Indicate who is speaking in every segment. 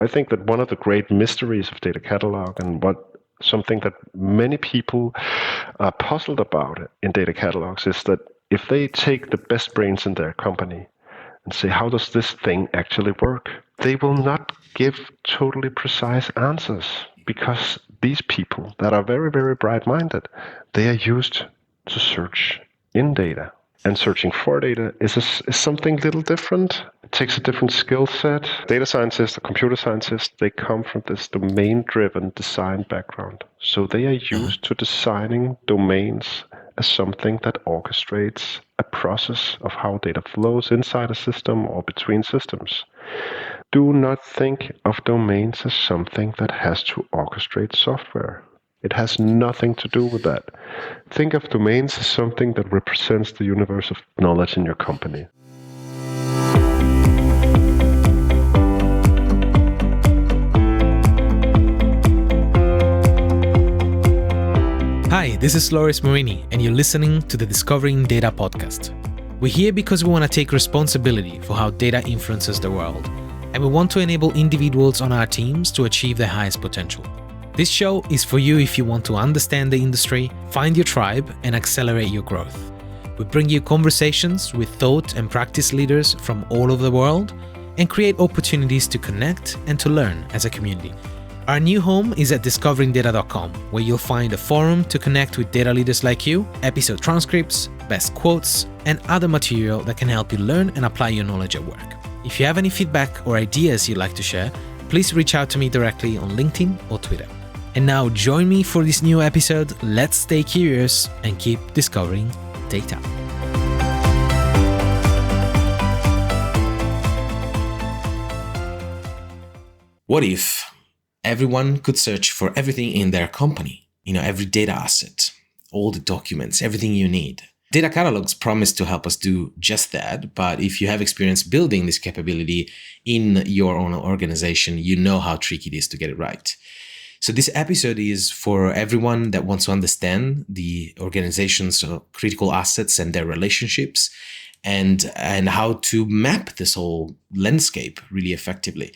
Speaker 1: I think that one of the great mysteries of data catalog and something that many people are puzzled about in data catalogs is that if they take the best brains in their company and say, how does this thing actually work? They will not give totally precise answers because these people that are very, very bright-minded, they are used to search in data. And searching for data is something a little different. It takes a different skill set. Data scientists, or computer scientists, they come from this domain-driven design background. So they are used to designing domains as something that orchestrates a process of how data flows inside a system or between systems. Do not think of domains as something that has to orchestrate software. It has nothing to do with that. Think of domains as something that represents the universe of knowledge in your company.
Speaker 2: Hi, this is Loris Morini, and you're listening to the Discovering Data podcast. We're here because we want to take responsibility for how data influences the world, and we want to enable individuals on our teams to achieve their highest potential. This show is for you if you want to understand the industry, find your tribe, and accelerate your growth. We bring you conversations with thought and practice leaders from all over the world and create opportunities to connect and to learn as a community. Our new home is at discoveringdata.com, where you'll find a forum to connect with data leaders like you, episode transcripts, best quotes, and other material that can help you learn and apply your knowledge at work. If you have any feedback or ideas you'd like to share, please reach out to me directly on LinkedIn or Twitter. And now join me for this new episode. Let's stay curious and keep discovering data. What if everyone could search for everything in their company? Every data asset, all the documents, everything you need. Data catalogs promise to help us do just that, but if you have experience building this capability in your own organization, you know how tricky it is to get it right. So this episode is for everyone that wants to understand the organization's critical assets and their relationships and how to map this whole landscape really effectively.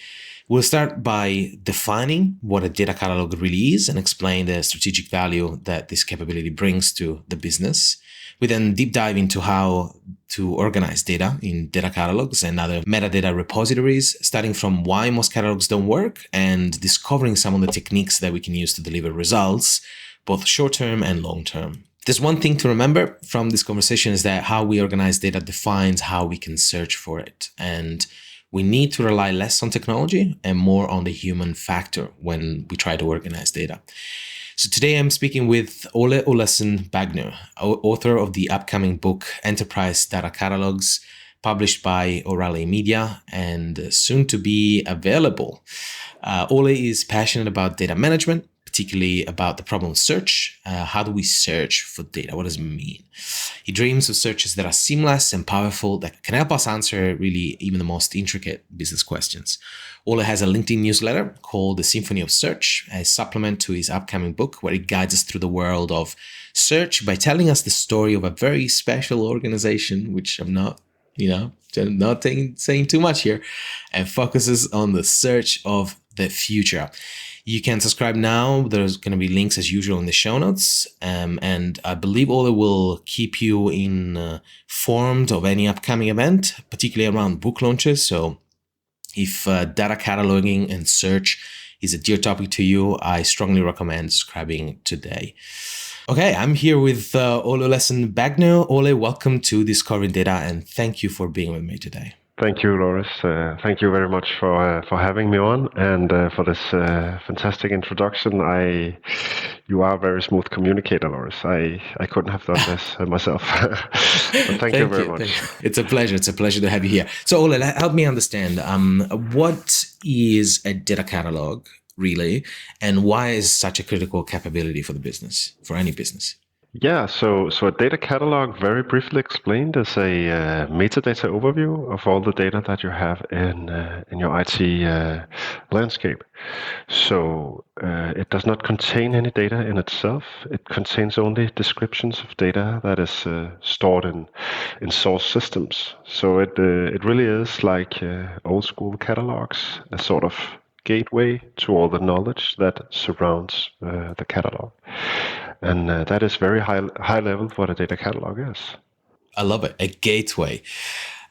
Speaker 2: We'll start by defining what a data catalog really is and explain the strategic value that this capability brings to the business. We then deep dive into how to organize data in data catalogs and other metadata repositories, starting from why most catalogs don't work and discovering some of the techniques that we can use to deliver results, both short-term and long-term. There's one thing to remember from this conversation is that how we organize data defines how we can search for it. And we need to rely less on technology and more on the human factor when we try to organize data. So today I'm speaking with Olesen-Bagneux, author of the upcoming book Enterprise Data Catalogs, published by O'Reilly Media and soon to be available. Ole is passionate about data management, particularly about the problem of search. How do we search for data? What does it mean? He dreams of searches that are seamless and powerful that can help us answer really even the most intricate business questions. Ole has a LinkedIn newsletter called The Symphony of Search, a supplement to his upcoming book where he guides us through the world of search by telling us the story of a very special organization, which I'm not saying too much here, and focuses on the search of the future. You can subscribe now. There's going to be links as usual in the show notes. And I believe Ole will keep you informed of any upcoming event, particularly around book launches. So if data cataloging and search is a dear topic to you, I strongly recommend subscribing today. Okay, I'm here with Olesen-Bagneux. Ole, welcome to Discovering Data, and thank you for being with me today.
Speaker 1: Thank you, Loris. Thank you very much for having me on and for this fantastic introduction. You are a very smooth communicator, Loris. I couldn't have done this myself. But thank you very much.
Speaker 2: It's a pleasure. It's a pleasure to have you here. So, Ole, help me understand. What is a data catalog, really, and why is such a critical capability for the business, for any business?
Speaker 1: Yeah, so a data catalog, very briefly explained, is a metadata overview of all the data that you have in your IT landscape. So it does not contain any data in itself. It contains only descriptions of data that is stored in source systems. So it really is like old school catalogs, a sort of gateway to all the knowledge that surrounds the catalog. And that is very high level what a data catalog is.
Speaker 2: I love it. A gateway.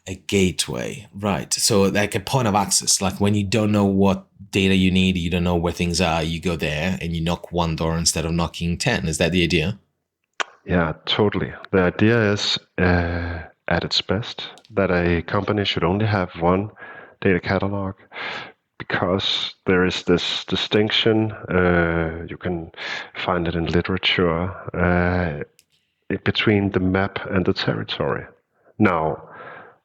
Speaker 2: A gateway. Right. So like a point of access. Like when you don't know what data you need, you don't know where things are, you go there and you knock one door instead of knocking 10. Is that the idea?
Speaker 1: Yeah, totally. The idea is, at its best, that a company should only have one data catalog, because there is this distinction, you can find it in literature, between the map and the territory. Now,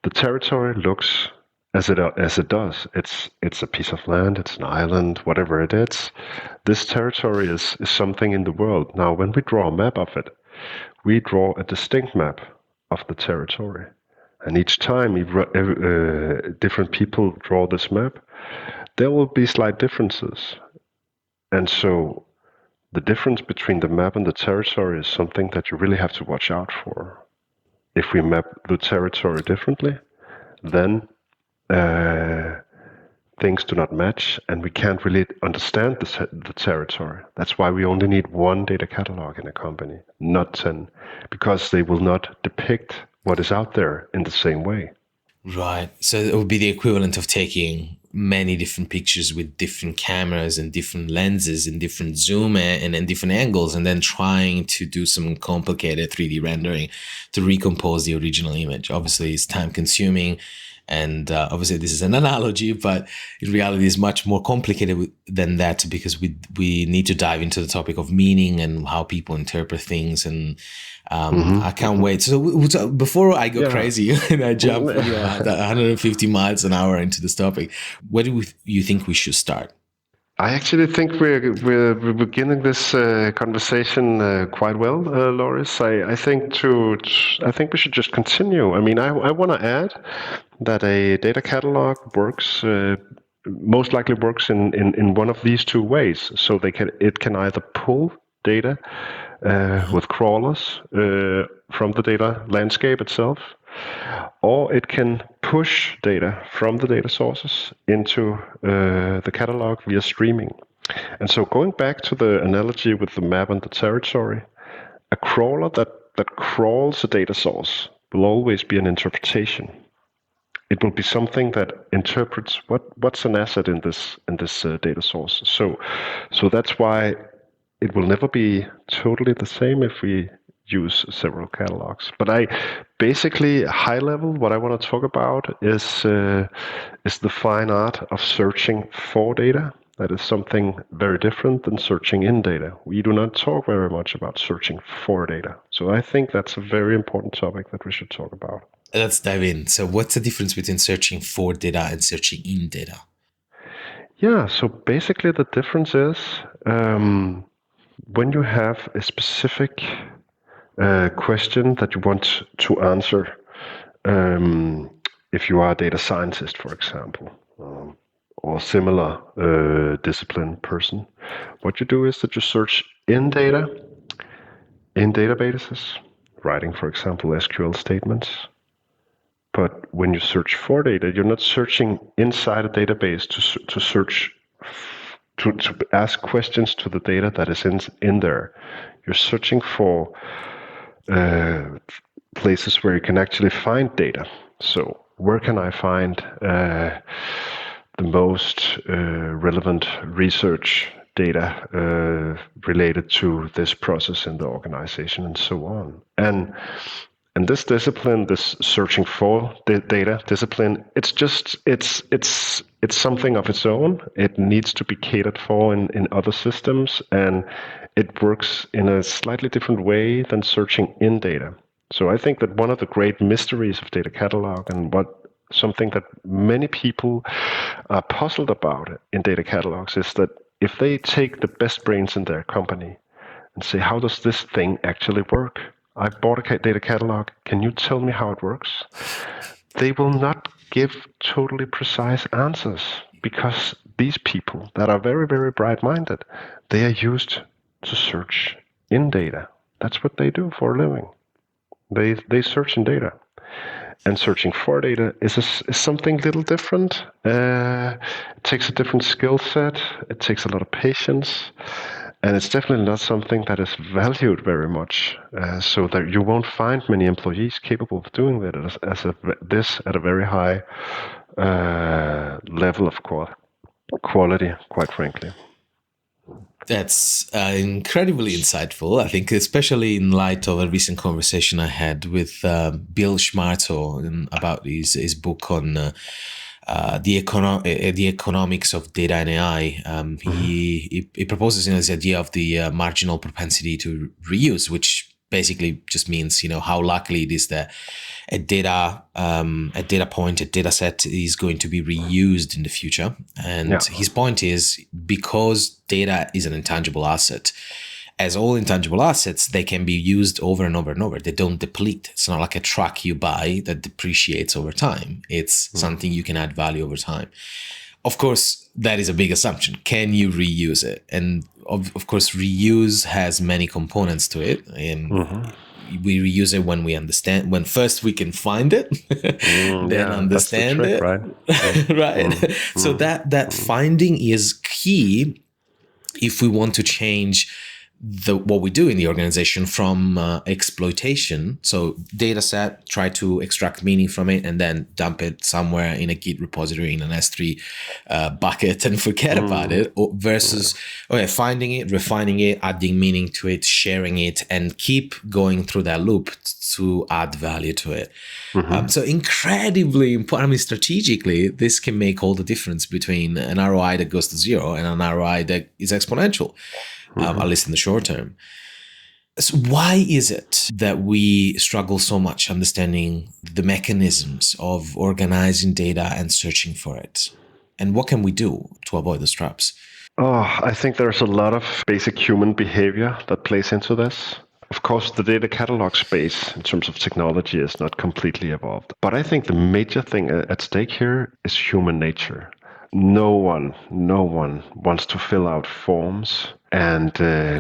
Speaker 1: the territory looks as it does. It's a piece of land, it's an island, whatever it is. This territory is something in the world. Now, when we draw a map of it, we draw a distinct map of the territory. And each time different people draw this map, there will be slight differences. And so the difference between the map and the territory is something that you really have to watch out for. If we map the territory differently, then things do not match and we can't really understand the territory. That's why we only need one data catalog in a company, not 10, because they will not depict what is out there in the same way.
Speaker 2: Right. So it would be the equivalent of taking many different pictures with different cameras and different lenses and different zoom and different angles, and then trying to do some complicated 3D rendering to recompose the original image. Obviously, it's time consuming. And obviously, this is an analogy, but in reality, it's much more complicated than that, because we need to dive into the topic of meaning and how people interpret things. And I can't wait. So before I go crazy and I jump at 150 miles an hour into this topic, where do you think we should start?
Speaker 1: I actually think we're beginning this conversation quite well, Loris. I think we should just continue. I mean, I want to add that a data catalog works most likely works in one of these two ways. So it can either pull data with crawlers from the data landscape itself, or it can push data from the data sources into the catalog via streaming. And so going back to the analogy with the map and the territory, a crawler that crawls a data source will always be an interpretation. It will be something that interprets what's an asset in this data source. So that's why it will never be totally the same if we use several catalogs. But basically, high level, what I want to talk about is the fine art of searching for data. That is something very different than searching in data. We do not talk very much about searching for data. So I think that's a very important topic that we should talk about.
Speaker 2: Let's dive in. So what's the difference between searching for data and searching in data?
Speaker 1: Yeah, so basically the difference is when you have a specific question that you want to answer, if you are a data scientist, for example, or similar discipline person, what you do is that you search in data, in databases, writing, for example, SQL statements. But when you search for data, you're not searching inside a database to search, to ask questions to the data that is in there. You're searching for places where you can actually find data. So where can I find the most relevant research data related to this process in the organization, and so on. And this discipline, this searching for data discipline, it's something of its own. It needs to be catered for in other systems, and it works in a slightly different way than searching in data. So I think that one of the great mysteries of data catalog, and something that many people are puzzled about in data catalogs, is that if they take the best brains in their company and say, how does this thing actually work? I bought a data catalog. Can you tell me how it works? They will not give totally precise answers, because these people that are very, very bright-minded, they are used to search in data. That's what they do for a living. They search in data. and searching for data is something a little different. It takes a different skill set. It takes a lot of patience. And it's definitely not something that is valued very much. So that you won't find many employees capable of doing that this at a very high level of quality, quite frankly.
Speaker 2: That's incredibly insightful, I think, especially in light of a recent conversation I had with Bill Schmarto about his book on the economics of data and AI. He proposes this idea of the marginal propensity to reuse, which basically just means, how likely it is that a data point, a data set is going to be reused in the future. And his point is, because data is an intangible asset, as all intangible assets, they can be used over and over and over. They don't deplete. It's not like a truck you buy that depreciates over time. It's something you can add value over time. Of course, that is a big assumption. Can you reuse it? And of course, reuse has many components to it. And we reuse it when we understand, when first we can find it, then understand
Speaker 1: that's the trick,
Speaker 2: it.
Speaker 1: Right?
Speaker 2: Right. So that finding is key if we want to change what we do in the organization from exploitation. So data set, try to extract meaning from it and then dump it somewhere in a Git repository in an S3 bucket and forget about it, versus finding it, refining it, adding meaning to it, sharing it, and keep going through that loop to add value to it. So incredibly important. I mean, strategically, this can make all the difference between an ROI that goes to zero and an ROI that is exponential. At least in the short term. So why is it that we struggle so much understanding the mechanisms of organizing data and searching for it? And what can we do to avoid those traps?
Speaker 1: I think there's a lot of basic human behavior that plays into this. Of course, the data catalog space in terms of technology is not completely evolved. But I think the major thing at stake here is human nature. No one wants to fill out forms and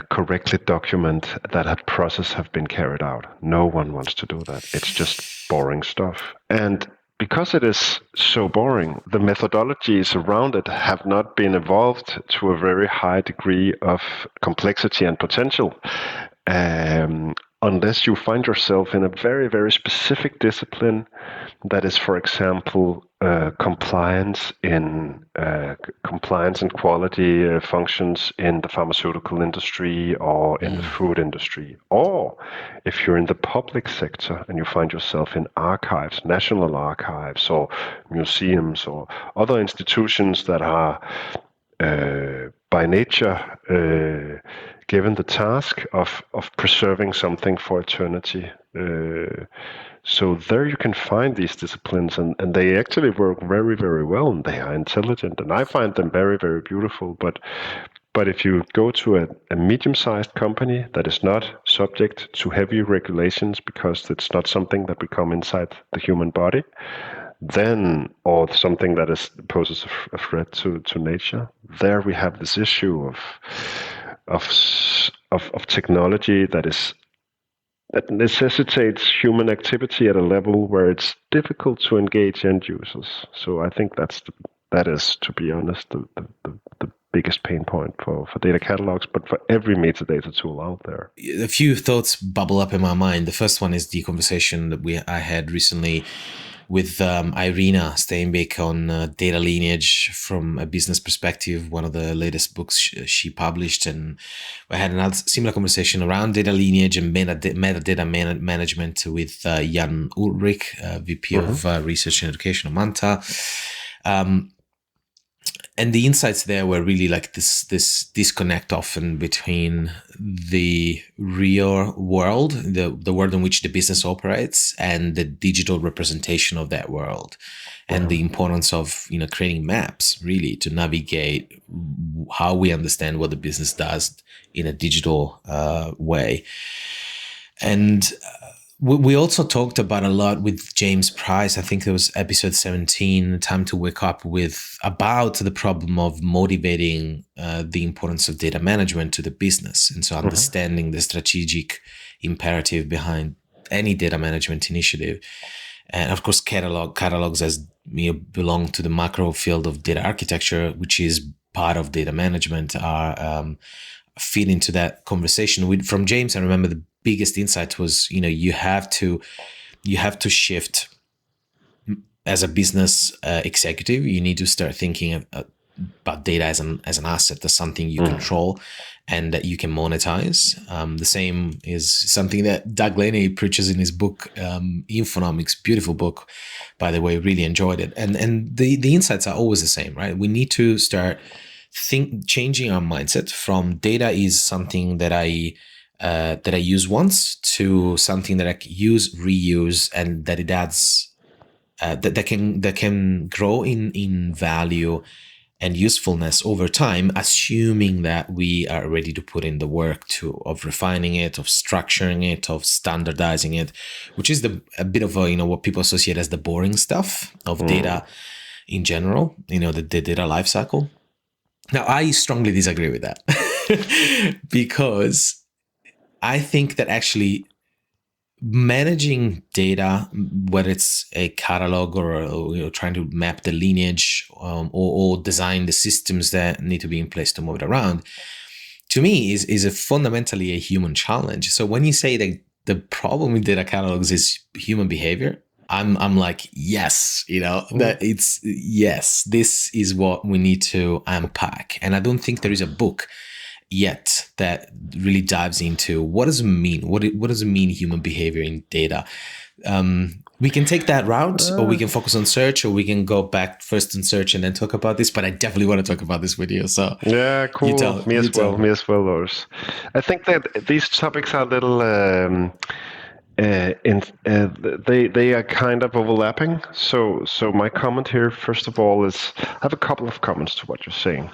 Speaker 1: correctly document that a process have been carried out. No one wants to do that. It's just boring stuff. And because it is so boring, the methodologies around it have not been evolved to a very high degree of complexity and potential. Unless you find yourself in a very, very specific discipline that is, for example, compliance and quality functions in the pharmaceutical industry or in the food industry. Or if you're in the public sector and you find yourself in archives, national archives or museums or other institutions that are by nature given the task of preserving something for eternity. So there you can find these disciplines, and they actually work very, very well, and they are intelligent, and I find them very, very beautiful. But if you go to a medium-sized company that is not subject to heavy regulations because it's not something that we come inside the human body, then, or something that poses a threat to nature, there we have this issue of technology that necessitates human activity at a level where it's difficult to engage end users. So I think that is, to be honest, the biggest pain point for data catalogs, but for every metadata tool out there.
Speaker 2: A few thoughts bubble up in my mind. The first one is the conversation that I had recently with Irina Steinbeck on data lineage from a business perspective, one of the latest books she published. And I had another similar conversation around data lineage and metadata management with Jan Ulrich, VP of Research and Education of Manta. And the insights there were really like this disconnect often between the real world, the world in which the business operates, and the digital representation of that world, and the importance of creating maps really to navigate how we understand what the business does in a digital way. And we also talked about a lot with James Price. I think it was episode 17, Time to Wake Up, about the problem of motivating the importance of data management to the business. And so understanding the strategic imperative behind any data management initiative. And of course, catalogs as belong to the macro field of data architecture, which is part of data management, are fit into that conversation. From James, I remember the biggest insight was, you have to shift as a business executive. You need to start thinking about data as an asset, as something you control and that you can monetize. The same is something that Doug Laney preaches in his book, Infonomics, beautiful book, by the way, really enjoyed it. And the insights are always the same, right? We need to start changing our mindset from data is something that I use once to something that I use, reuse, and that it adds that can grow in value and usefulness over time, assuming that we are ready to put in the work of refining it, of structuring it, of standardizing it, which is a bit of what people associate as the boring stuff of data in general, the data lifecycle. Now, I strongly disagree with that because I think that actually managing data, whether it's a catalog or trying to map the lineage or design the systems that need to be in place to move it around, to me is fundamentally a human challenge. So when you say that the problem with data catalogs is human behavior, I'm like, yes, that yes, this is what we need to unpack. And I don't think there is a book yet that really dives into what does it mean? What does it mean, human behavior in data? We can take that route, or we can focus on search, or we can go back first on search and then talk about this. But I definitely want to talk about this with you. So
Speaker 1: yeah, cool. Me as well, Lars. I think that these topics are a little. They are kind of overlapping. So my comment here, first of all, is I have a couple of comments to what you're saying.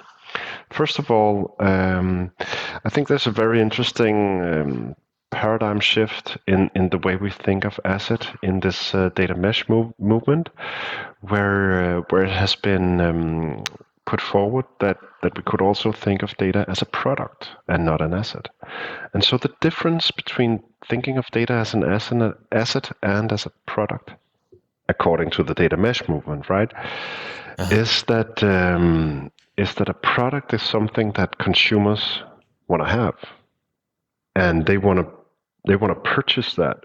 Speaker 1: First of all, I think there's a very interesting paradigm shift in the way we think of asset in this data mesh movement, where it has been put forward that we could also think of data as a product and not an asset. And so the difference between thinking of data as an asset and as a product, according to the data mesh movement, right, is that a product is something that consumers want to have, and they want to purchase that.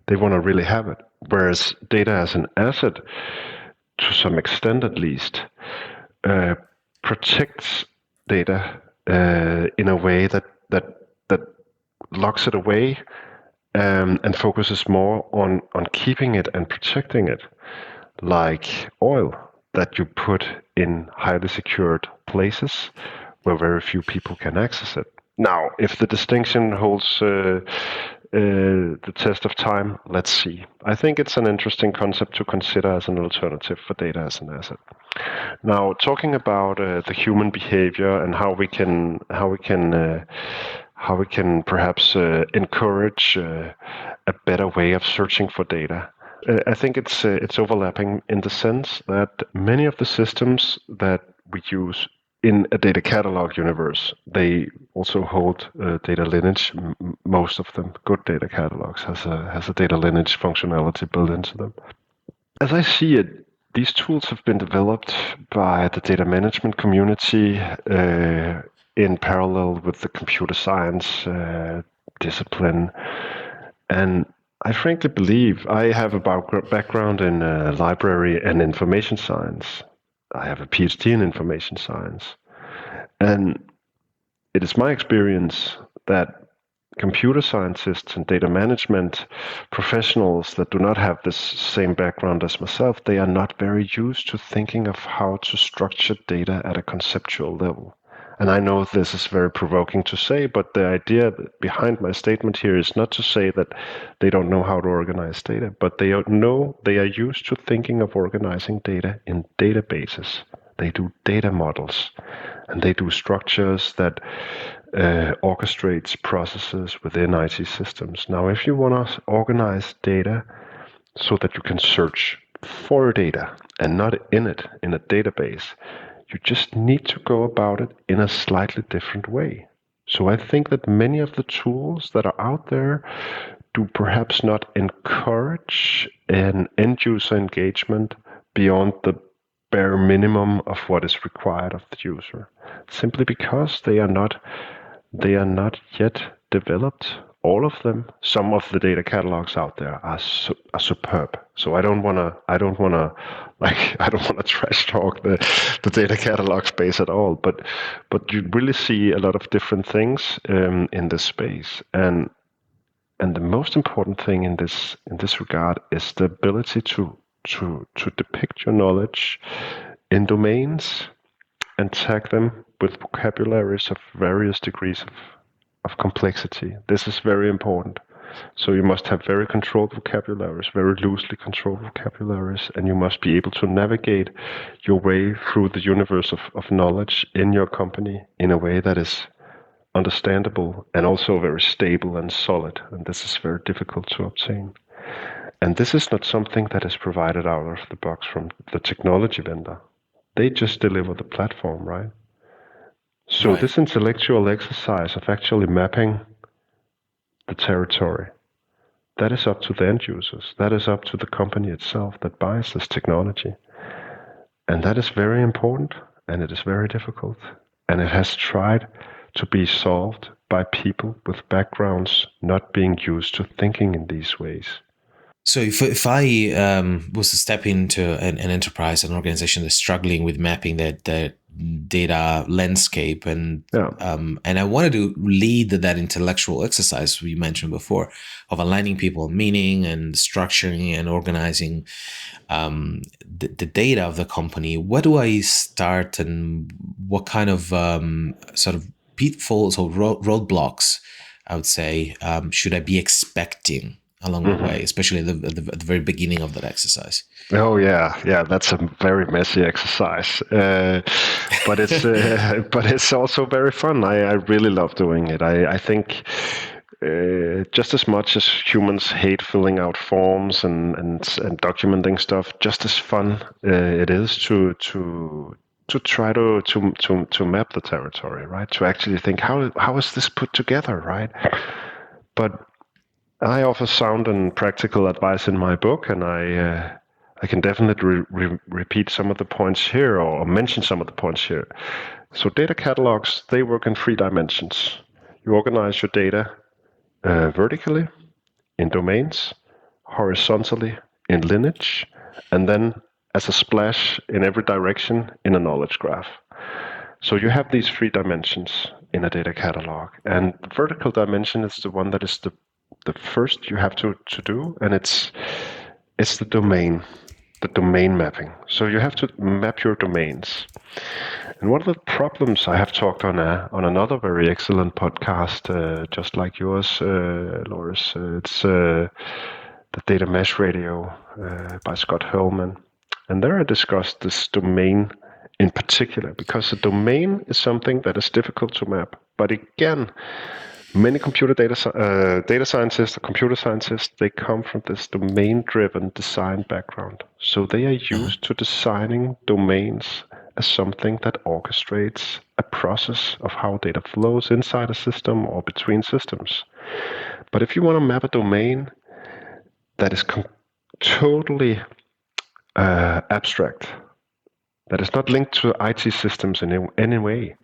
Speaker 1: They want to really have it. Whereas data as an asset, to some extent at least, protects data in a way that locks it away and focuses more on keeping it and protecting it, like oil that you put in highly secured places where very few people can access it. Now, if the distinction holds the test of time, let's see. I think it's an interesting concept to consider as an alternative for data as an asset. Now, talking about the human behavior and how we can perhaps encourage a better way of searching for data. I think it's overlapping in the sense that many of the systems that we use in a data catalog universe, they also hold data lineage. Most of them, good data catalogs, has a data lineage functionality built into them. As I see it, these tools have been developed by the data management community in parallel with the computer science discipline. And I frankly believe I have a background in library and information science. I have a PhD in information science. And it is my experience that computer scientists and data management professionals that do not have this same background as myself, they are not very used to thinking of how to structure data at a conceptual level. And I know this is very provoking to say, but the idea behind my statement here is not to say that they don't know how to organize data, but they are used to thinking of organizing data in databases. They do data models, and they do structures that orchestrates processes within IT systems. Now, if you want to organize data so that you can search for data and not in it in a database, you just need to go about it in a slightly different way. So I think that many of the tools that are out there do perhaps not encourage an end user engagement beyond the bare minimum of what is required of the user, simply because they are not yet developed. All of them. Some of the data catalogs out there are superb. So I don't wanna I don't wanna trash talk the data catalog space at all. But you really see a lot of different things in this space, and the most important thing in this regard is the ability to depict your knowledge in domains and tag them with vocabularies of various degrees of complexity. This is very important. So you must have very controlled vocabularies, very loosely controlled vocabularies, and you must be able to navigate your way through the universe of knowledge in your company in a way that is understandable and also very stable and solid. And this is very difficult to obtain. And this is not something that is provided out of the box from the technology vendor. They just deliver the platform, right? So
Speaker 2: Right.
Speaker 1: this intellectual exercise of actually mapping the territory, that is up to the end users. That is up to the company itself that buys this technology. And that is very important, and it is very difficult. And it has tried to be solved by people with backgrounds not being used to thinking in these ways.
Speaker 2: So if I was to step into an enterprise, an organization that's struggling with mapping that data landscape, and I wanted to lead that intellectual exercise we mentioned before of aligning people, meaning and structuring and organizing the data of the company, where do I start, and what kind of sort of pitfalls or roadblocks, I would say, should I be expecting along the way, especially at the very beginning of that exercise?
Speaker 1: Oh yeah, that's a very messy exercise, but it's also very fun. I really love doing it. I think just as much as humans hate filling out forms and documenting stuff, just as fun it is to try to map the territory, right? To actually think how is this put together, right? But I offer sound and practical advice in my book, and I can definitely repeat some of the points here or mention some of the points here. So data catalogs, they work in 3 dimensions. You organize your data vertically in domains, horizontally in lineage, and then as a splash in every direction in a knowledge graph. So you have these 3 dimensions in a data catalog, and the vertical dimension is the one that is the first you have to do, and it's the domain mapping. So you have to map your domains. And one of the problems I have talked on another very excellent podcast, just like yours, Loris, it's the Data Mesh Radio by Scott Hellman. And there I discussed this domain in particular, because the domain is something that is difficult to map. But again, many data scientists or computer scientists, they come from this domain-driven design background. So they are used to designing domains as something that orchestrates a process of how data flows inside a system or between systems. But if you want to map a domain that is totally abstract, that is not linked to IT systems in any way,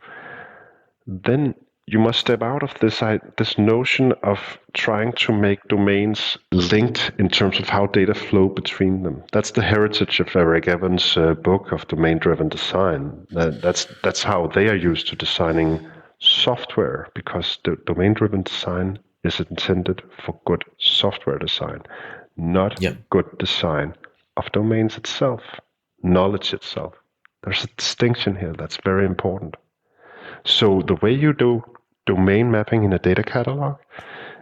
Speaker 1: then you must step out of this notion of trying to make domains linked in terms of how data flow between them. That's the heritage of Eric Evans' book of domain-driven design. That's how they are used to designing software, because the domain-driven design is intended for good software design, not good design of domains itself, knowledge itself. There's a distinction here that's very important. So the way you do domain mapping in a data catalog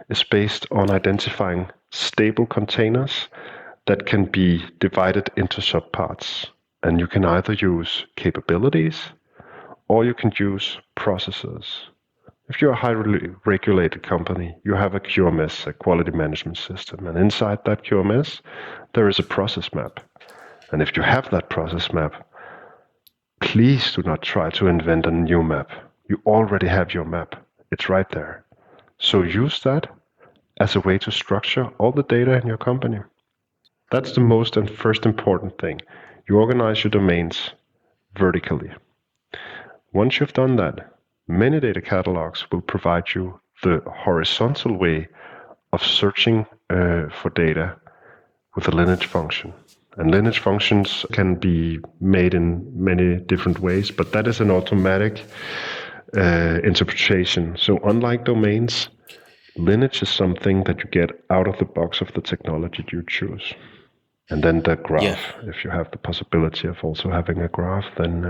Speaker 1: is based on identifying stable containers that can be divided into subparts. And you can either use capabilities or you can use processes. If you're a highly regulated company, you have a QMS, a quality management system. And inside that QMS, there is a process map. And if you have that process map, please do not try to invent a new map. You already have your map. It's right there. So use that as a way to structure all the data in your company. That's the most and first important thing. You organize your domains vertically. Once you've done that, many data catalogs will provide you the horizontal way of searching for data with a lineage function. And lineage functions can be made in many different ways, but that is an automatic interpretation. So unlike domains, lineage is something that you get out of the box of the technology you choose. And then the graph, if you have the possibility of also having a graph, then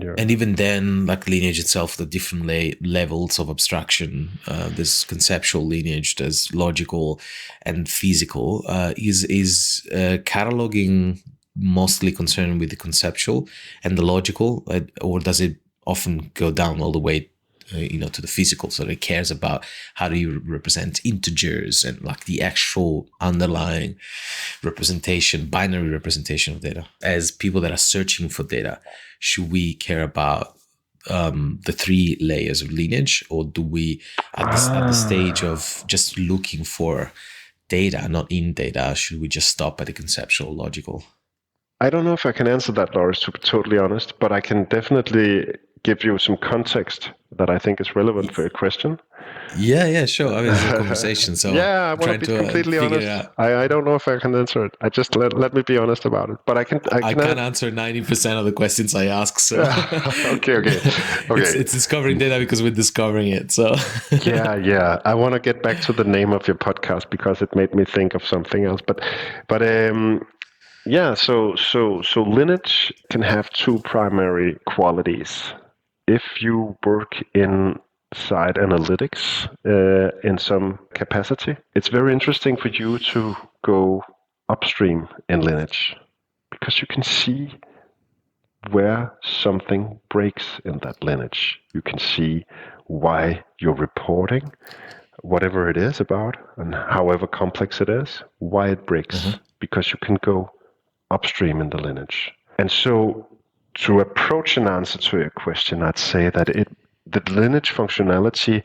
Speaker 1: you're...
Speaker 2: And even then, like lineage itself, the different levels of abstraction, there's conceptual lineage, there's logical and physical. Is cataloging mostly concerned with the conceptual and the logical, or does it often go down all the way to the physical, so it cares about how do you represent integers and like the actual underlying representation, binary representation of data? As people that are searching for data, should we care about the 3 layers of lineage, or do we at the stage of just looking for data, not in data, should we just stop at the conceptual, logical?
Speaker 1: I don't know if I can answer that, Loris, to be totally honest, but I can definitely give you some context that I think is relevant for your question.
Speaker 2: Yeah, sure. I mean, it's a conversation, so
Speaker 1: yeah, I want to be completely honest. I don't know if I can answer it. I just let me be honest about it. But I
Speaker 2: can't answer 90% of the questions I ask. So
Speaker 1: okay.
Speaker 2: It's discovering data because we're discovering it. So
Speaker 1: yeah. I want to get back to the name of your podcast because it made me think of something else. But yeah. So lineage can have 2 primary qualities. If you work inside analytics in some capacity, it's very interesting for you to go upstream in lineage because you can see where something breaks in that lineage. You can see why you're reporting whatever it is about, and however complex it is, why it breaks, because you can go upstream in the lineage. And so to approach an answer to your question, I'd say that the lineage functionality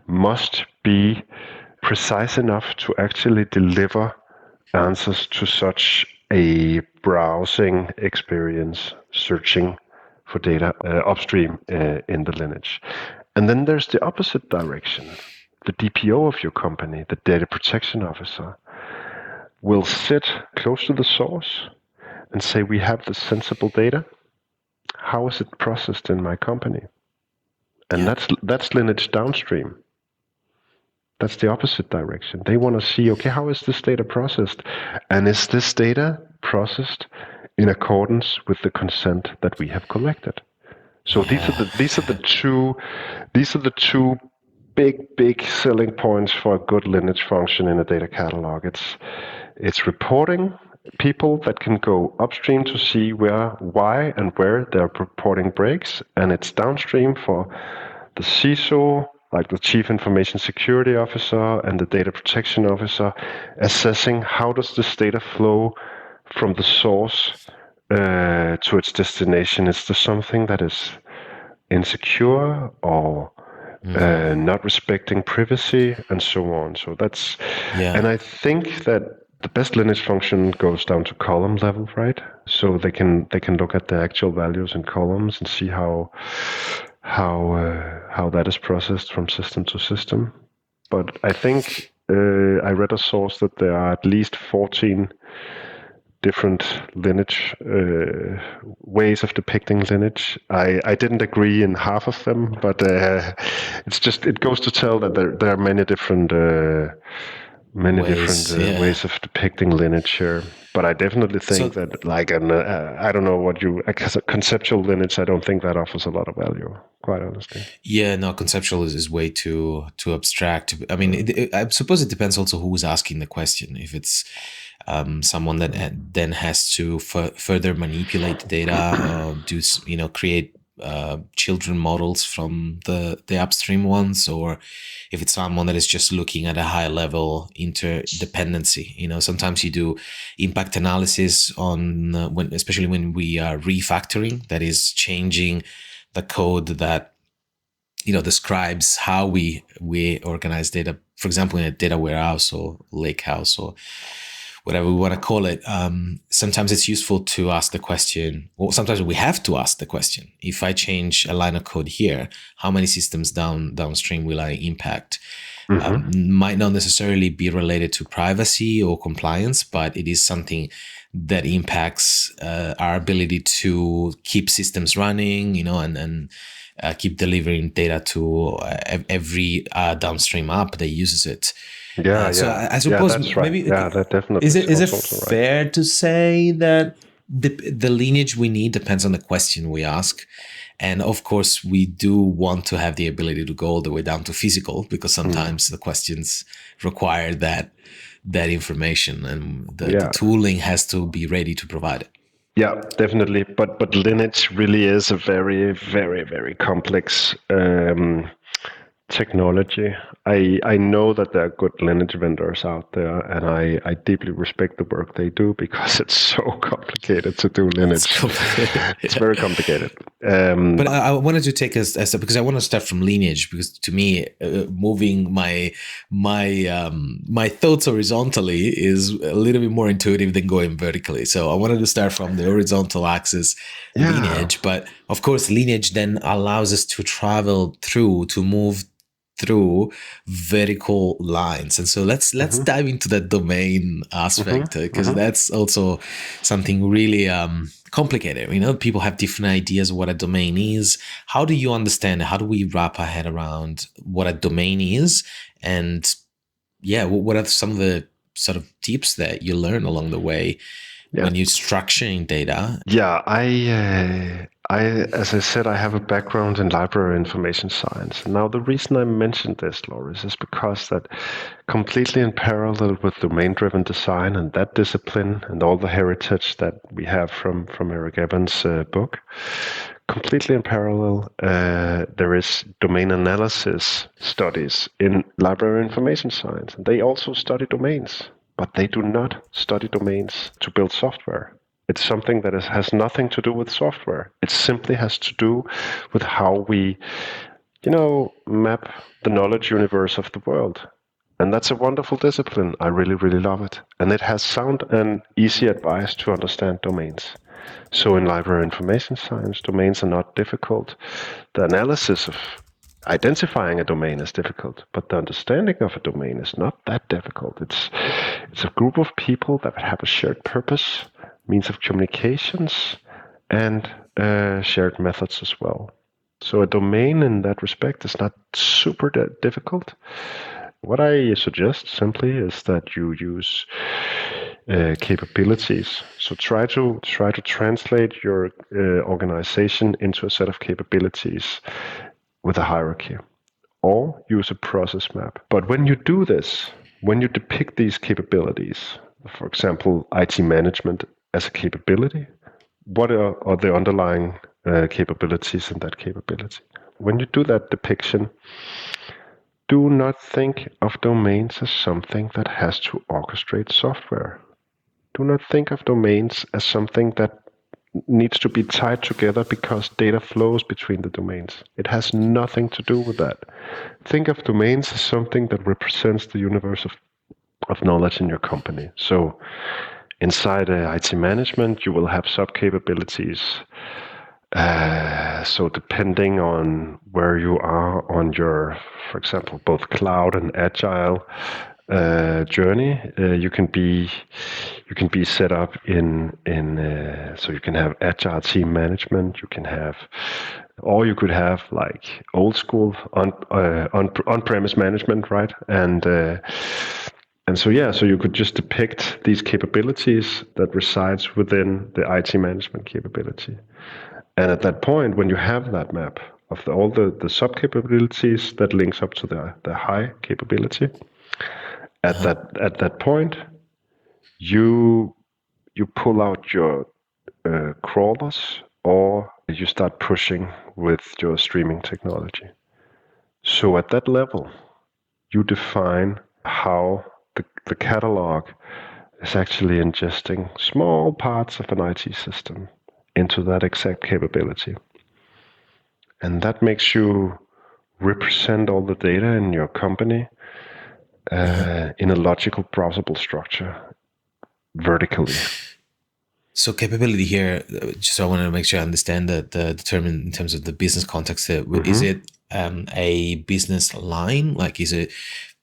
Speaker 1: must be precise enough to actually deliver answers to such a browsing experience, searching for data upstream in the lineage. And then there's the opposite direction. The DPO of your company, the data protection officer, will sit close to the source and say, we have this sensible data. How is it processed in my company? And that's lineage downstream. That's the opposite direction. They want to see, okay, how is this data processed? And is this data processed in accordance with the consent that we have collected? So these are the two big selling points for a good lineage function in a data catalog. It's reporting people that can go upstream to see why and where their reporting breaks, and it's downstream for the CISO, like the Chief Information Security Officer and the Data Protection Officer, assessing how does this data flow from the source to its destination. Is there something that is insecure or not respecting privacy and so on? So that's, and I think that the best lineage function goes down to column level, right? So they can look at the actual values in columns and see how that is processed from system to system. But I think I read a source that there are at least 14 different lineage ways of depicting lineage. I didn't agree in half of them, but it goes to tell that there are many different ways of depicting lineage here. But I definitely think that, like, I don't know what a conceptual lineage, I don't think that offers a lot of value, quite honestly.
Speaker 2: Yeah, no, conceptual is way too abstract. I mean, I suppose it depends also who's asking the question. If it's someone that then has to further manipulate the data, create children models from the upstream ones, or if it's someone that is just looking at a high level interdependency. Sometimes you do impact analysis on especially when we are refactoring, that is changing the code that describes how we organize data, for example, in a data warehouse or lake house or whatever we want to call it. Sometimes it's useful to ask the question, or sometimes we have to ask the question: if I change a line of code here, how many systems downstream will I impact? Might not necessarily be related to privacy or compliance, but it is something that impacts our ability to keep systems running, and keep delivering data to every downstream app that uses it. So I suppose
Speaker 1: that's right.
Speaker 2: maybe
Speaker 1: That definitely
Speaker 2: is it
Speaker 1: also right.
Speaker 2: fair to say that the lineage we need depends on the question we ask? And of course, we do want to have the ability to go all the way down to physical, because sometimes the questions require that information, and the tooling has to be ready to provide it.
Speaker 1: Yeah, definitely. But lineage really is a very, very, very complex technology. I know that there are good lineage vendors out there, and I deeply respect the work they do, because it's so complicated to do lineage.
Speaker 2: It's complicated.
Speaker 1: It's very complicated.
Speaker 2: But I wanted to take us because I want to start from lineage, because to me, moving my thoughts horizontally is a little bit more intuitive than going vertically. So I wanted to start from the horizontal axis lineage, but of course, lineage then allows us to move through vertical lines. And so let's dive into that domain aspect, because that's also something really complicated. People have different ideas of what a domain is. How do you understand? How do we wrap our head around what a domain is? And what are some of the sort of tips that you learn along the way when you're structuring data?
Speaker 1: As I said, I have a background in library information science. Now, the reason I mentioned this, Loris, is because that completely in parallel with domain-driven design and that discipline and all the heritage that we have from Eric Evans' book, completely in parallel, there is domain analysis studies in library information science. And they also study domains, but they do not study domains to build software. It's something that has nothing to do with software. It simply has to do with how we, map the knowledge universe of the world. And that's a wonderful discipline. I really, really love it. And it has sound and easy advice to understand domains. So in library information science, domains are not difficult. The analysis of identifying a domain is difficult, but the understanding of a domain is not that difficult. It's a group of people that have a shared purpose, means of communications, and shared methods as well. So a domain in that respect is not super difficult. What I suggest simply is that you use capabilities. So try to translate your organization into a set of capabilities with a hierarchy, or use a process map. But when you do this, when you depict these capabilities, for example, IT management as a capability, what are the underlying capabilities in that capability? When you do that depiction, do not think of domains as something that has to orchestrate software. Do not think of domains as something that needs to be tied together because data flows between the domains. It has nothing to do with that. Think of domains as something that represents the universe of knowledge in your company. So inside IT management, you will have sub-capabilities. So depending on where you are on your, for example, both cloud and agile journey, you can be set up in so you can have agile team management. You can have, or you could have like old school on-premise management, right? And so you could just depict these capabilities that resides within the IT management capability. And at that point, when you have that map of all the sub-capabilities that links up to the high capability, at that point, you pull out your crawlers, or you start pushing with your streaming technology. So at that level, you define how the catalog is actually ingesting small parts of an IT system into that exact capability. And that makes you represent all the data in your company in a logical, browsable structure vertically.
Speaker 2: So capability here, just so I want to make sure I understand the term in terms of the business context. Is it a business line? Like, is it,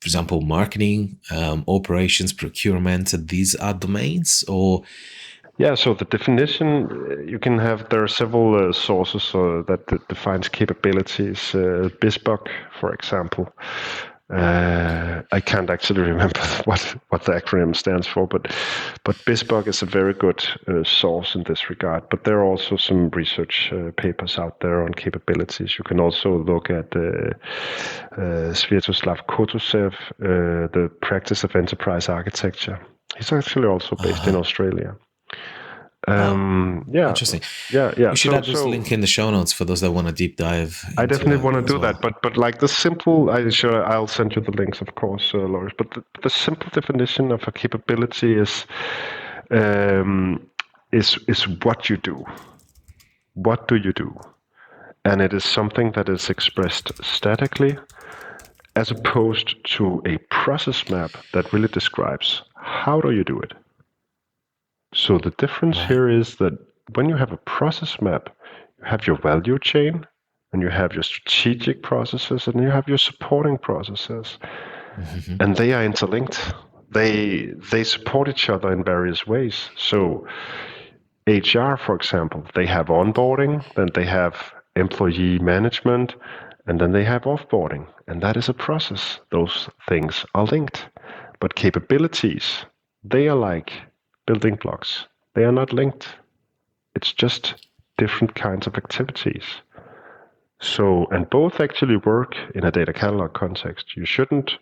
Speaker 2: for example, marketing, operations, procurement? These are domains, or?
Speaker 1: Yeah, so the definition you can have, there are several sources that defines capabilities. BizBug, for example. I can't actually remember what the acronym stands for, but BizBug is a very good source in this regard. But there are also some research papers out there on capabilities. You can also look at Sviatoslav Kotusev, the practice of enterprise architecture. He's actually also based in Australia. Yeah,
Speaker 2: Interesting.
Speaker 1: yeah.
Speaker 2: We should add this link in the show notes for those that want to deep dive.
Speaker 1: I definitely want to do
Speaker 2: well.
Speaker 1: that, but like the simple, I'll send you the links, of course, Loris. But the simple definition of a capability is what you do. What do you do? And it is something that is expressed statically, as opposed to a process map that really describes how do you do it. So the difference here is that when you have a process map, you have your value chain, and you have your strategic processes, and you have your supporting processes, and they are interlinked. They support each other in various ways. So HR, for example, they have onboarding, then they have employee management, and then they have offboarding, and that is a process. Those things are linked. But capabilities, they are like building blocks. They are not linked. It's just different kinds of activities. So, and both actually work in a data catalog context. You shouldn't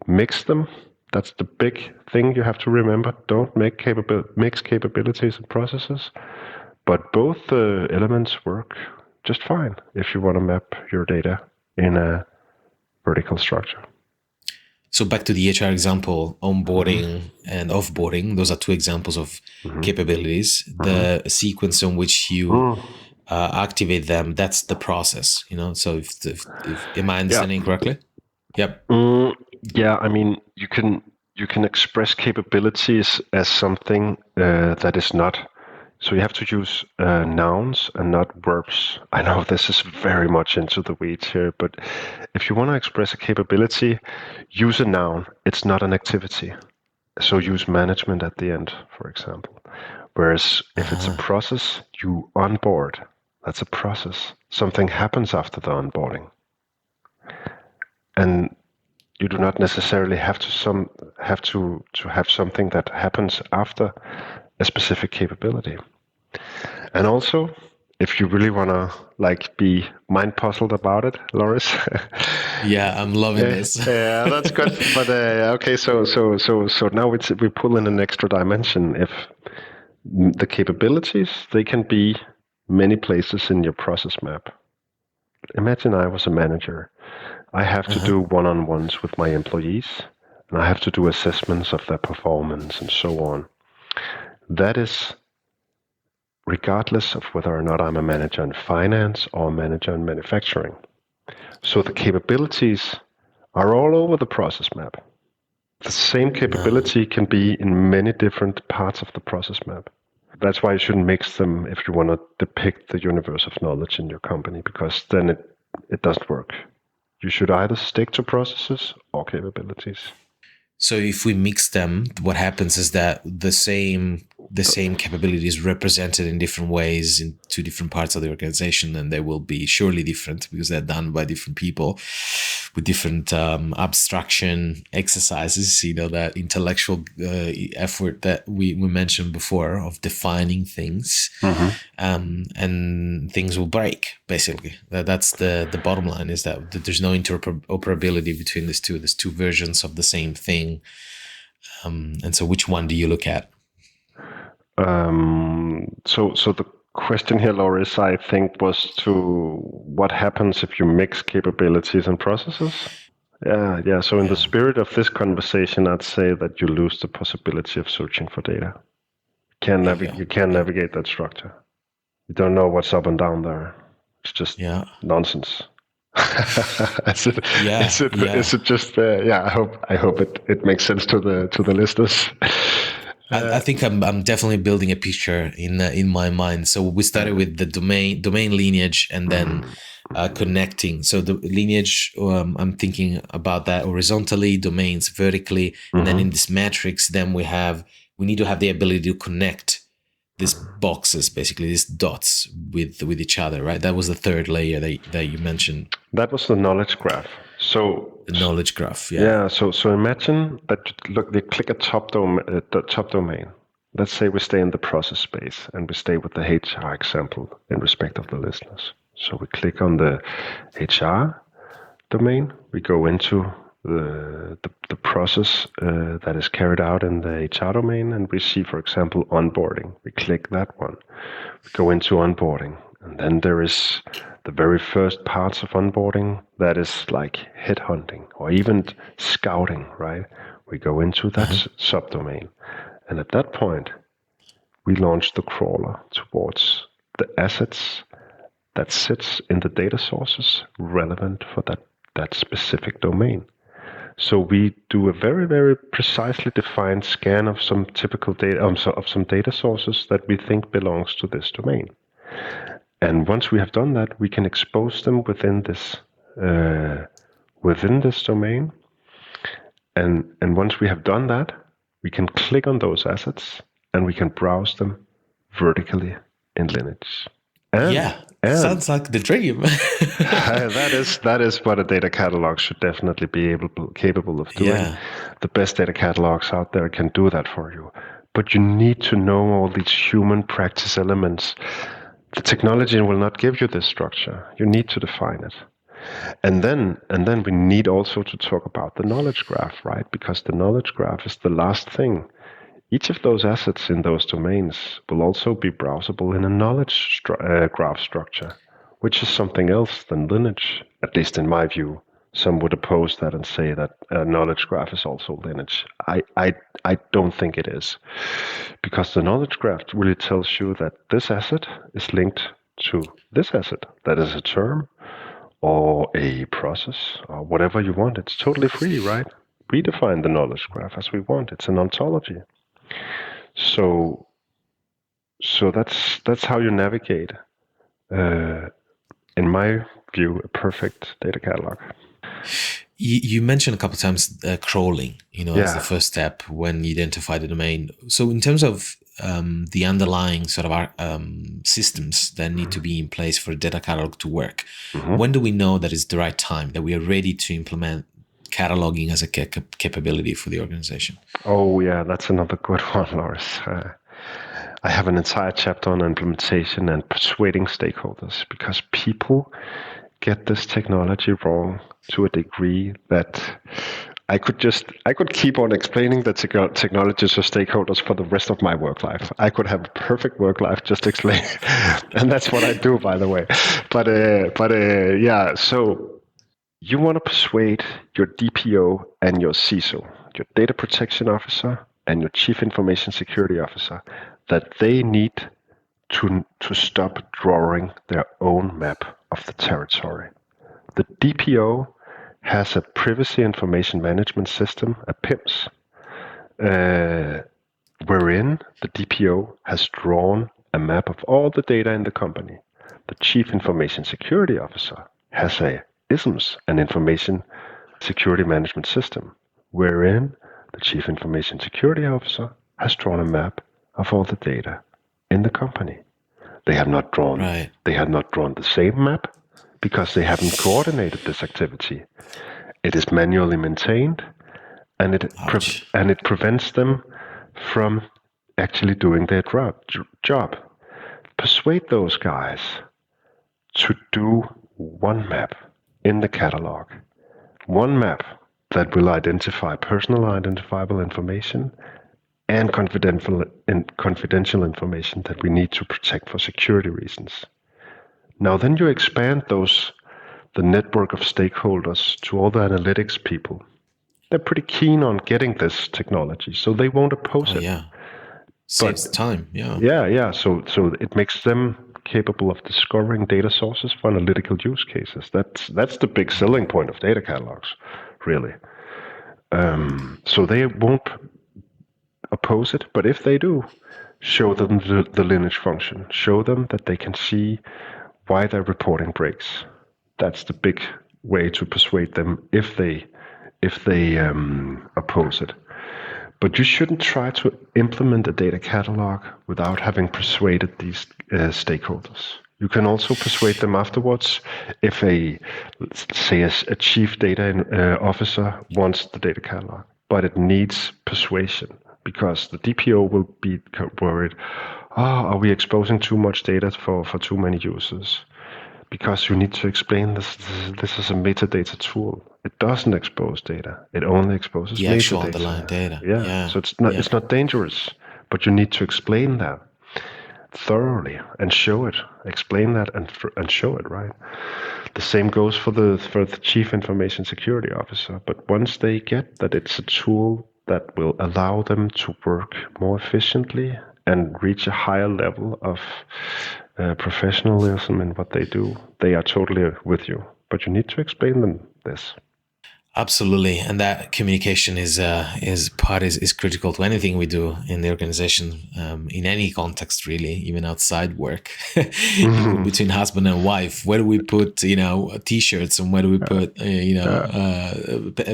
Speaker 1: mix them. That's the big thing you have to remember. Don't mix capabilities and processes. But both elements work just fine if you want to map your data in a vertical structure.
Speaker 2: So back to the HR example, onboarding and offboarding, those are two examples of capabilities. The sequence in which you activate them, that's the process, So if am I understanding correctly? Yep.
Speaker 1: Yeah, I mean, you can express capabilities as something that is not. So you have to use nouns and not verbs. I know this is very much into the weeds here, but if you want to express a capability, use a noun. It's not an activity. So use management at the end, for example. Whereas if it's a process, you onboard. That's a process. Something happens after the onboarding. And you do not necessarily have to have something that happens after a specific capability. And also, if you really want to be mind puzzled about it, Loris.
Speaker 2: Yeah, I'm loving this.
Speaker 1: Yeah, that's good. But okay, so now we pull in an extra dimension. If the capabilities, they can be many places in your process map. Imagine I was a manager. I have to do one-on-ones with my employees, and I have to do assessments of their performance and so on. That is regardless of whether or not I'm a manager in finance or a manager in manufacturing. So the capabilities are all over the process map. The same capability can be in many different parts of the process map. That's why you shouldn't mix them if you want to depict the universe of knowledge in your company, because then it doesn't work. You should either stick to processes or capabilities.
Speaker 2: So if we mix them, what happens is that the same capability is represented in different ways in two different parts of the organization, and they will be surely different because they're done by different people with different abstraction exercises, that intellectual effort that we mentioned before of defining things, and things will break, basically. That's the bottom line, is that there's no interoperability between these two. There's two versions of the same thing. And so which one do you look at?
Speaker 1: So the question here, Loris, I think was to what happens if you mix capabilities and processes? Yeah. So in the spirit of this conversation, I'd say that you lose the possibility of searching for data. You can't navigate that structure. You don't know what's up and down there. It's just nonsense. is it?
Speaker 2: Yeah, yeah.
Speaker 1: Is it just? Yeah. I hope it makes sense to the listeners.
Speaker 2: I think I'm definitely building a picture in my mind. So we started with the domain lineage, and then connecting. So the lineage, I'm thinking about that horizontally, domains vertically, and then in this matrix, then we need to have the ability to connect these boxes, basically these dots with each other, right? That was the third layer that you mentioned,
Speaker 1: That was the knowledge graph. So
Speaker 2: the knowledge graph. Yeah.
Speaker 1: yeah. So imagine that they click a the top domain. Let's say we stay in the process space and we stay with the HR example in respect of the listeners. So we click on the HR domain. We go into the process that is carried out in the HR domain, and we see, for example, onboarding. We click that one. We go into onboarding, and then there is the very first parts of onboarding that is like headhunting or even scouting, right? We go into that subdomain, and at that point, we launch the crawler towards the assets that sits in the data sources relevant for that specific domain. So we do a very, very precisely defined scan of some typical data, of some data sources that we think belongs to this domain. And once we have done that, we can expose them within this domain. And once we have done that, we can click on those assets and we can browse them vertically in lineage.
Speaker 2: Yeah, sounds like the dream.
Speaker 1: that is what a data catalog should definitely be capable of doing.
Speaker 2: Yeah.
Speaker 1: The best data catalogs out there can do that for you, but you need to know all these human practice elements. The technology will not give you this structure. You need to define it. And then we need also to talk about the knowledge graph, right? Because the knowledge graph is the last thing. Each of those assets in those domains will also be browsable in a knowledge graph structure, which is something else than lineage, at least in my view. Some would oppose that and say that a knowledge graph is also lineage. I don't think it is, because the knowledge graph really tells you that this asset is linked to this asset. That is a term or a process or whatever you want. It's totally free, right? We define the knowledge graph as we want. It's an ontology. So that's how you navigate, in my view, a perfect data catalog.
Speaker 2: You mentioned a couple of times crawling, as the
Speaker 1: Yeah.
Speaker 2: first step when you identify the domain. So in terms of the underlying sort of systems that need to be in place for a data catalog to work, when do we know that it's the right time, that we are ready to implement cataloging as a capability for the organization?
Speaker 1: Oh, yeah, that's another good one, Lars. I have an entire chapter on implementation and persuading stakeholders, because people get this technology wrong to a degree that I could keep on explaining the technology to stakeholders for the rest of my work life. I could have a perfect work life just explaining, and that's what I do, by the way. But yeah, so you want to persuade your DPO and your CISO, your data protection officer and your chief information security officer, that they need to stop drawing their own map of the territory. The DPO has a privacy information management system, a PIMS, wherein the DPO has drawn a map of all the data in the company. The chief information security officer has a ISMS, an information security management system, wherein the chief information security officer has drawn a map of all the data in the company. They have not drawn the same map because they haven't coordinated this activity. It is manually maintained, and it prevents them from actually doing their job. Persuade those guys to do one map in the catalog, one map that will identify personal identifiable information and confidential information that we need to protect for security reasons. Now then you expand the network of stakeholders to all the analytics people. They're pretty keen on getting this technology, so they won't oppose it.
Speaker 2: Yeah. Saves time. Yeah.
Speaker 1: Yeah. So it makes them capable of discovering data sources for analytical use cases. That's the big selling point of data catalogs, really. So they won't oppose it, but if they do, show them the lineage function. Show them that they can see why their reporting breaks. That's the big way to persuade them if they oppose it. But you shouldn't try to implement a data catalog without having persuaded these stakeholders. You can also persuade them afterwards if let's say a chief data officer wants the data catalog, but it needs persuasion because the DPO will be worried, are we exposing too much data for too many users? Because you need to explain this is a metadata tool. It doesn't expose data. It only exposes
Speaker 2: the actual
Speaker 1: metadata.
Speaker 2: underlying data.
Speaker 1: Yeah. So it's not dangerous, but you need to explain that thoroughly and show it. Explain that and show it, right? The same goes for the chief information security officer. But once they get that it's a tool that will allow them to work more efficiently and reach a higher level of professionalism in what they do, they are totally with you. But you need to explain them this.
Speaker 2: Absolutely, and that communication is critical to anything we do in the organization, in any context, really, even outside work, between husband and wife. Where do we put, t-shirts, and where do we put,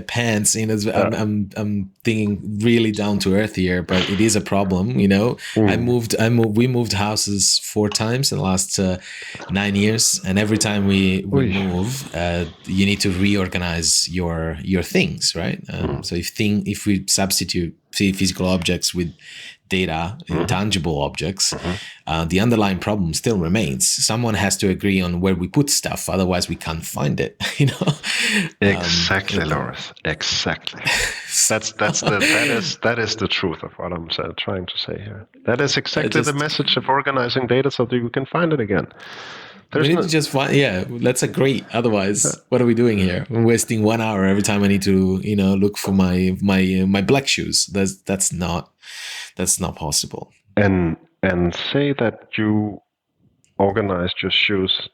Speaker 2: pants? I'm thinking really down to earth here, but it is a problem. We moved houses 4 times in the last 9 years, and every time we move, you need to reorganize your things, right? So if we substitute physical objects with data, intangible objects, the underlying problem still remains. Someone has to agree on where we put stuff, otherwise we can't find it.
Speaker 1: Exactly, Loris. Exactly. That is the truth of what I'm trying to say here. That is exactly the message of organizing data so that you can find it again.
Speaker 2: We need to just find, let's agree. Otherwise, what are we doing here? I'm wasting 1 hour every time I need to, look for my black shoes. That's not possible.
Speaker 1: And say that you organized your shoes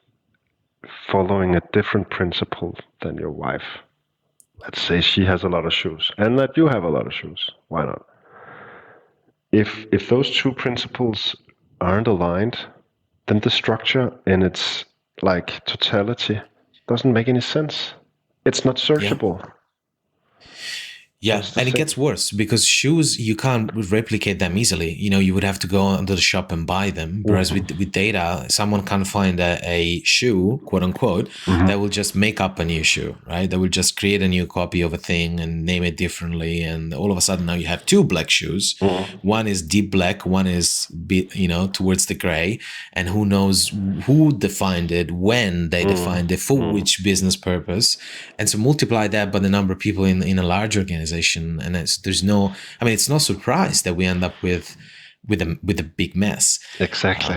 Speaker 1: following a different principle than your wife. Let's say she has a lot of shoes and that you have a lot of shoes. Why not? If those two principles aren't aligned, then the structure in its totality doesn't make any sense. It's not searchable.
Speaker 2: Yeah, and it gets worse because shoes, you can't replicate them easily. You would have to go into the shop and buy them. Whereas with data, someone can find a shoe, quote unquote, that will just make up a new shoe, right? That will just create a new copy of a thing and name it differently. And all of a sudden now you have 2 black shoes. One is deep black, one is towards the gray. And who knows who defined it, when they defined it, for which business purpose. And so multiply that by the number of people in a large organization. And it's no surprise that we end up with a big mess.
Speaker 1: Exactly.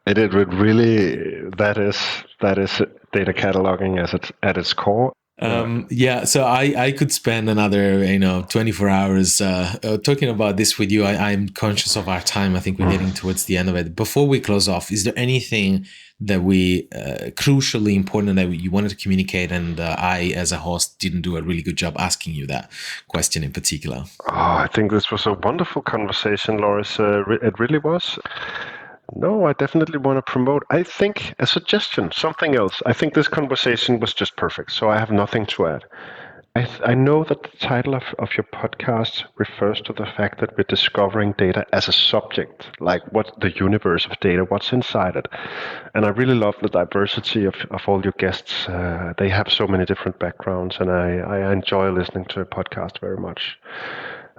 Speaker 1: It would really, that is data cataloging at its core.
Speaker 2: So I could spend another 24 hours talking about this with you. I'm conscious of our time. I think we're getting towards the end of it. Before we close off, is there anything that we crucially important that you wanted to communicate, and I as a host didn't do a really good job asking you that question in particular?
Speaker 1: I think this was a wonderful conversation, Loris. It really was. No, I definitely want to promote. I think a suggestion, something else. I think this conversation was just perfect, so I have nothing to add. I know that the title of your podcast refers to the fact that we're discovering data as a subject, like what the universe of data, what's inside it. And I really love the diversity of all your guests. They have so many different backgrounds, and I enjoy listening to a podcast very much.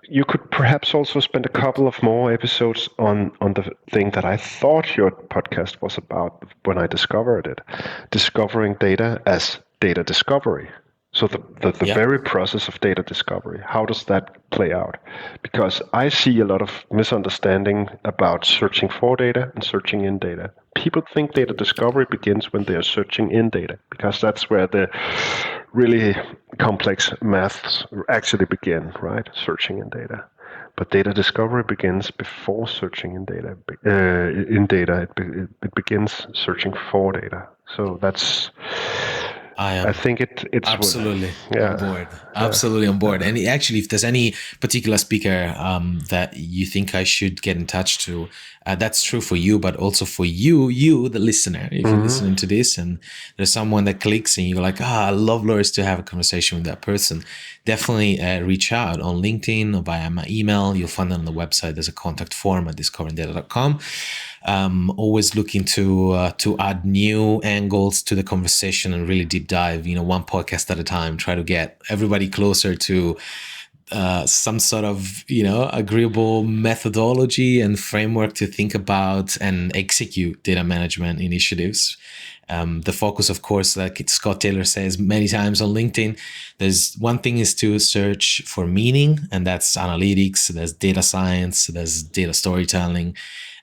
Speaker 1: You could perhaps also spend a couple of more episodes on the thing that I thought your podcast was about when I discovered it, discovering data as data discovery. So the very process of data discovery, how does that play out? Because I see a lot of misunderstanding about searching for data and searching in data. People think data discovery begins when they are searching in data, because that's where the really complex maths actually begin, right? Searching in data. But data discovery begins before searching in data. It begins searching for data. So that's. I think it's
Speaker 2: absolutely
Speaker 1: yeah,
Speaker 2: on board. Absolutely on board. And actually, if there's any particular speaker that you think I should get in touch to, that's true for you, but also for you, the listener. If you're listening to this and there's someone that clicks and you're like, I love Loris to have a conversation with that person, definitely reach out on LinkedIn or via my email. You'll find it on the website. There's a contact form at discoveringdata.com. Always looking to add new angles to the conversation and really deep dive, one podcast at a time, try to get everybody closer to some sort of, agreeable methodology and framework to think about and execute data management initiatives. The focus, of course, like Scott Taylor says many times on LinkedIn, there's one thing is to search for meaning, and that's analytics, there's data science, there's data storytelling.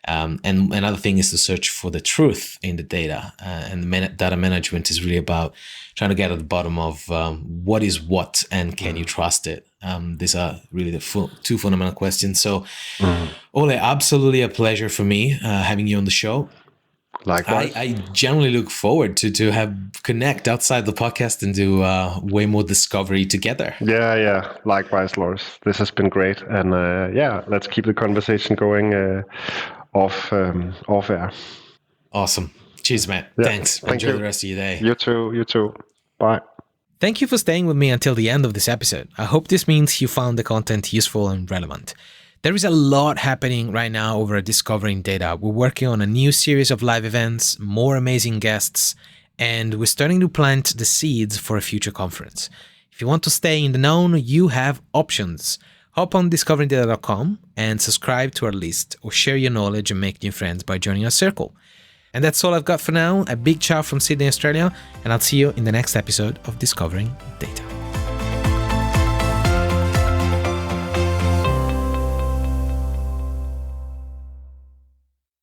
Speaker 2: And another thing is to search for the truth in the data. And data management is really about trying to get at the bottom of what is what and can you trust it? These are really the two fundamental questions. So, Ole, absolutely a pleasure for me having you on the show.
Speaker 1: Likewise.
Speaker 2: I generally look forward to have connect outside the podcast and do way more discovery together.
Speaker 1: Yeah. Likewise, Loris. This has been great. And let's keep the conversation going off air.
Speaker 2: Awesome. Cheers, Matt.
Speaker 1: Yeah,
Speaker 2: Thanks. Enjoy the rest of your day.
Speaker 1: You too. Bye.
Speaker 2: Thank you for staying with me until the end of this episode. I hope this means you found the content useful and relevant. There is a lot happening right now over at Discovering Data. We're working on a new series of live events, more amazing guests, and we're starting to plant the seeds for a future conference. If you want to stay in the know, you have options. Hop on discoveringdata.com and subscribe to our list, or share your knowledge and make new friends by joining our circle. And that's all I've got for now. A big ciao from Sydney, Australia, and I'll see you in the next episode of Discovering Data.